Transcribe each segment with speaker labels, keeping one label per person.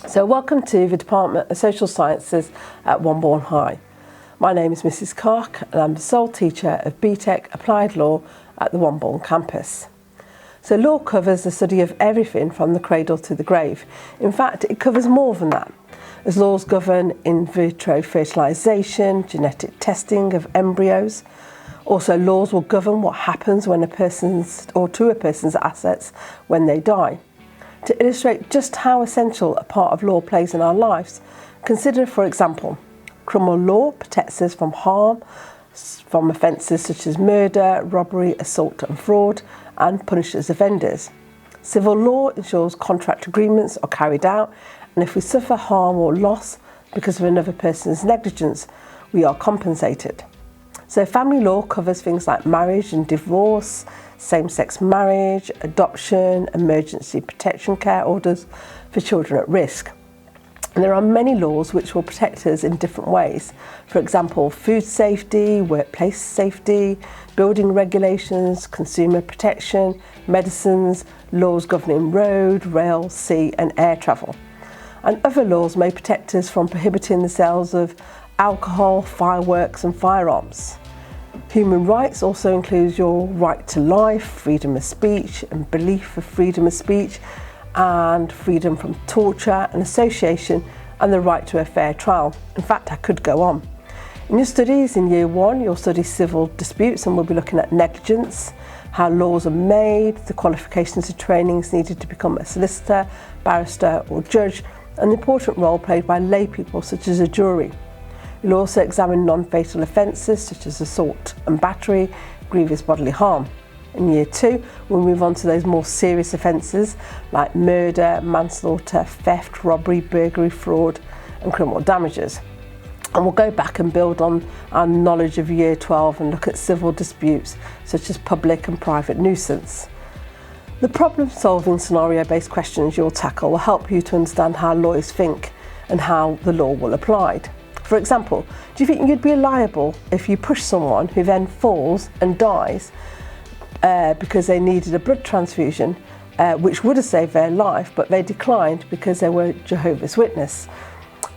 Speaker 1: So welcome to the Department of Social Sciences at Wombourne High. My name is Mrs Clark and I'm the sole teacher of BTEC Applied Law at the Wombourne campus. So law covers the study of everything from the cradle to the grave. In fact, it covers more than that, as laws govern in vitro fertilisation, genetic testing of embryos. Also, laws will govern what happens when to a person's assets when they die. To illustrate just how essential a part of law plays in our lives, consider, for example, criminal law protects us from harm, from offences such as murder, robbery, assault and fraud, and punishes offenders. Civil law ensures contract agreements are carried out, and if we suffer harm or loss because of another person's negligence, we are compensated. So family law covers things like marriage and divorce, same-sex marriage, adoption, emergency protection care orders for children at risk. And there are many laws which will protect us in different ways. For example, food safety, workplace safety, building regulations, consumer protection, medicines, laws governing road, rail, sea and air travel. And other laws may protect us from prohibiting the sales of alcohol, fireworks and firearms. Human rights also includes your right to life, freedom of speech and belief of freedom of speech, and freedom from torture and association, and the right to a fair trial. In fact, I could go on. In your studies in Year 1, you'll study civil disputes, and we'll be looking at negligence, how laws are made, the qualifications and trainings needed to become a solicitor, barrister or judge, and the important role played by lay people such as a jury. You'll also examine non-fatal offences such as assault and battery, grievous bodily harm. In Year 2, we'll move on to those more serious offences like murder, manslaughter, theft, robbery, burglary, fraud and criminal damages. And we'll go back and build on our knowledge of Year 12 and look at civil disputes such as public and private nuisance. The problem-solving scenario-based questions you'll tackle will help you to understand how lawyers think and how the law will apply. For example, do you think you'd be liable if you push someone who then falls and dies because they needed a blood transfusion, which would have saved their life, but they declined because they were Jehovah's Witness?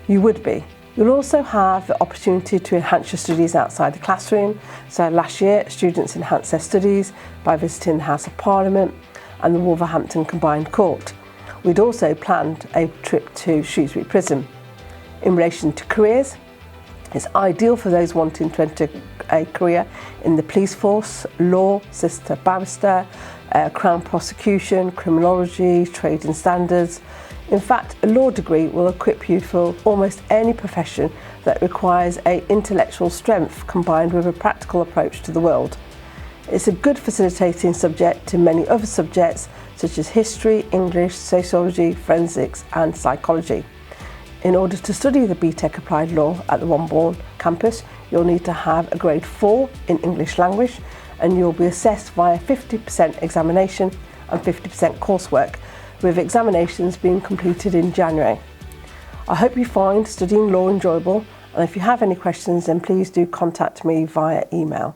Speaker 1: You would be. You'll also have the opportunity to enhance your studies outside the classroom. So last year, students enhanced their studies by visiting the House of Parliament and the Wolverhampton Combined Court. We'd also planned a trip to Shrewsbury Prison. In relation to careers, it's ideal for those wanting to enter a career in the police force, law, solicitor, barrister, Crown prosecution, criminology, trade and standards. In fact, a law degree will equip you for almost any profession that requires an intellectual strength combined with a practical approach to the world. It's a good facilitating subject to many other subjects such as history, English, sociology, forensics and psychology. In order to study the BTEC Applied Law at the Wombourne campus, you'll need to have a grade 4 in English language, and you'll be assessed via 50% examination and 50% coursework, with examinations being completed in January. I hope you find studying law enjoyable, and if you have any questions then please do contact me via email.